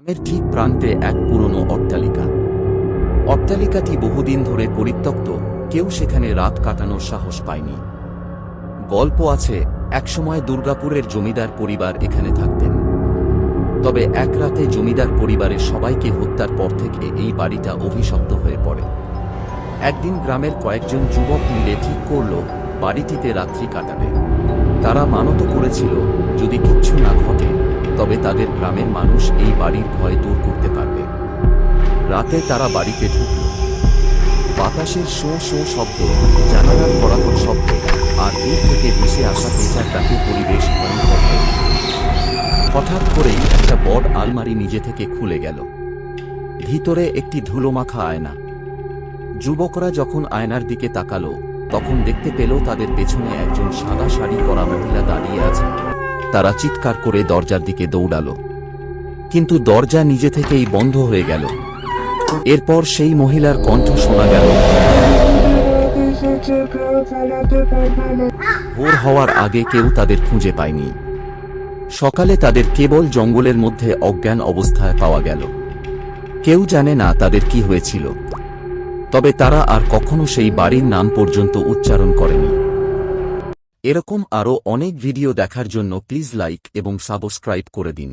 গ্রামের ঠিক প্রান্তে এক পুরনো অট্টালিকা। অট্টালিকাটি বহুদিন ধরে পরিত্যক্ত, কেউ সেখানে রাত কাটানোর সাহস পায়নি। গল্প আছে, একসময় দুর্গাপুরের জমিদার পরিবার এখানে থাকতেন। তবে এক রাতে জমিদার পরিবারের সবাইকে হত্যার পর থেকে এই বাড়িটা অভিশপ্ত হয়ে পড়ে। একদিন গ্রামের কয়েকজন যুবক মিলে ঠিক করল বাড়িটিতে রাত্রি কাটাবে। তারা মানত করেছিল, যদি কিচ্ছু না ঘটে তবে তাদের গ্রামের মানুষ এই বাড়ির ভয় দূর করতে পারবে। রাতে তারা বাড়িতে ঢুকল। বাতাসের শোঁ শোঁ শব্দ, জানালার কড়াকড় শব্দ, আর দূর থেকে ভেসে আসা পেঁচার ডাকে পরিবেশ ভয়ঙ্কর হয়ে উঠল। হঠাৎ করেই একটা বড় আলমারি নিজে থেকে খুলে গেল। ভিতরে একটি ধুলোমাখা আয়না। যুবকরা যখন আয়নার দিকে তাকালো, তখন দেখতে পেল তাদের পেছনে একজন সাদা শাড়ি পরা মহিলা দাঁড়িয়ে আছে। তারা চিৎকার করে দরজার দিকে দৌড়ালো, কিন্তু দরজা নিজে থেকেই বন্ধ হয়ে গেল। এরপর সেই মহিলার কণ্ঠ শোনা গেল, ভোর হওয়ার আগে কেউ তাদের খুঁজে পায়নি। সকালে তাদের কেবল জঙ্গলের মধ্যে অজ্ঞান অবস্থায় পাওয়া গেল। কেউ জানে না তাদের কি হয়েছিল, তবে তারা আর কখনো সেই বাড়ির নাম পর্যন্ত উচ্চারণ করেনি। এরকম আরও অনেক ভিডিও দেখার জন্য প্লিজ লাইক এবং সাবস্ক্রাইব করে দিন।